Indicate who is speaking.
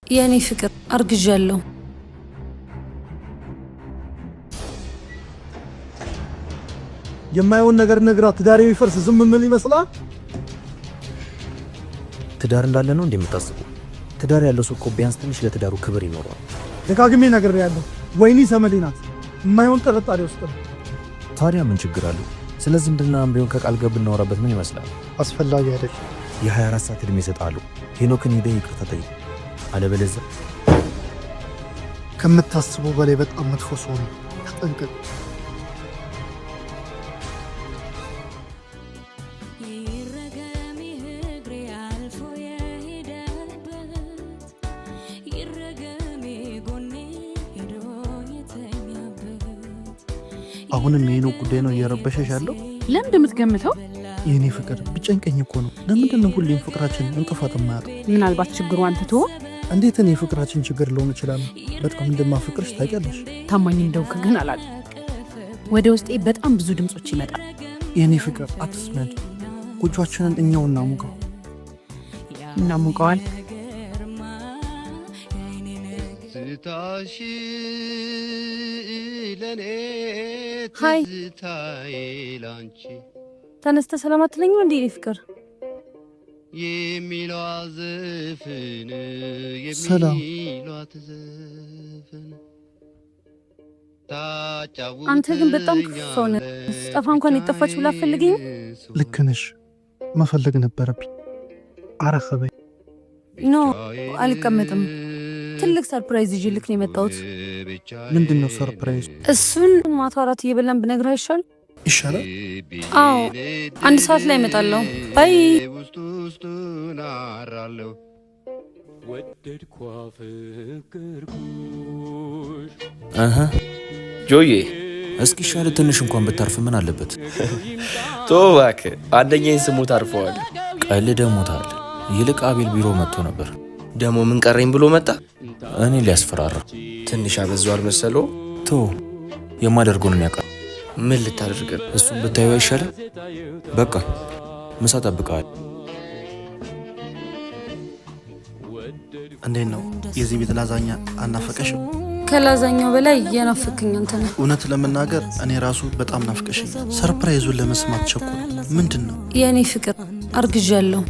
Speaker 1: የኔ ፍቅር አርግዣለሁ።
Speaker 2: የማይሆን ነገር ነግራ ትዳር የሚፈርስ ዝም ምን ይመስላል?
Speaker 3: ትዳር እንዳለ ነው እንደምታስበው? ትዳር ያለው ሰው እኮ ቢያንስ ትንሽ ለትዳሩ ክብር ይኖረዋል።
Speaker 2: ደጋግሜ ነግሬያለሁ። ወይኒ ዘመዴ ናት። የማይሆን ጥርጣሬ ውስጥ ነው።
Speaker 3: ታዲያ ምን ችግር አለው? ስለዚህ ዝምድናም ቢሆን ከቃል ጋር ብናወራበት ምን ይመስላል?
Speaker 2: አስፈላጊ አይደለም።
Speaker 3: የ24 ሰዓት እድሜ ይሰጣሉ። ሄኖክን ሄደህ ይቅርታ ጠይቅ። አለበለዚያ
Speaker 2: ከምታስበው በላይ በጣም መጥፎ ሰው ነው። ተጠንቀቅ። አሁንም የሄኖክ ጉዳይ ነው እየረበሸሽ ያለው?
Speaker 1: ለምን እንደምትገምተው?
Speaker 2: የኔ ፍቅር ቢጨንቀኝ እኮ ነው። ለምንድን ነው ሁሌም ፍቅራችን እንቅፋት የማያጣው?
Speaker 1: ምናልባት ችግሩ አንተ ትሆን?
Speaker 2: እንዴት እኔ ፍቅራችን ችግር ልሆን እችላለሁ? በጣም እንደማፈቅርሽ ታውቂያለሽ።
Speaker 1: ታማኝ እንደውክ ግን አላውቅም። ወደ ውስጤ በጣም ብዙ ድምጾች ይመጣል።
Speaker 2: የኔ ፍቅር አትስመድ። ጎጆአችንን እኛው እናሙቀው።
Speaker 1: እናሙቀዋል። ሀይ ተነስተ ሰላም አትለኝም እንዴ? የኔ ፍቅር
Speaker 2: ሰላም።
Speaker 1: አንተ ግን በጣም ክፉ ሰው ነህ። ስጠፋ እንኳን የጠፋች ብላ አትፈልገኝም?
Speaker 2: ልክ ነሽ። መፈለግ ነበረብኝ። አረኸበኝ።
Speaker 1: ኖ አልቀመጥም። ትልቅ ሰርፕራይዝ ይዤልክ ነው የመጣሁት።
Speaker 2: ምንድን ነው ሰርፕራይዝ?
Speaker 1: እሱን ማታ እራት እየበላን ብነግርህ አይሻል?
Speaker 2: ይሻላል።
Speaker 1: አዎ 1 ሰዓት ላይ እመጣለሁ። ባይ።
Speaker 3: ጆዬ እስኪ ሻለ ትንሽ እንኳን ብታርፍ ምን አለበት?
Speaker 4: ቶ እባክህ አንደኛዬን ስሙት አርፈዋል።
Speaker 3: ቀልደህ ሞታል። ይልቅ አቤል ቢሮ መጥቶ ነበር።
Speaker 4: ደሞ ምን ቀረኝ ብሎ መጣ?
Speaker 3: እኔ ሊያስፈራራ።
Speaker 4: ትንሽ አበዛዋል መሰለው።
Speaker 3: ቶ የማደርገውን ያውቃል።
Speaker 4: ምን ልታደርግ?
Speaker 3: እሱን ብታዩ አይሻልም? በቃ ምሳ ጠብቀዋል።
Speaker 2: እንዴት ነው የዚህ ቤት ላዛኛ አናፈቀሽም?
Speaker 1: ከላዛኛው በላይ የናፍቅኝ አንተ ነህ።
Speaker 2: እውነት ለመናገር እኔ ራሱ በጣም ናፍቀሽኝ። ሰርፕራይዙን ለመስማት ቸኩል። ምንድን ነው?
Speaker 1: የኔ ፍቅር አርግዣለሁ።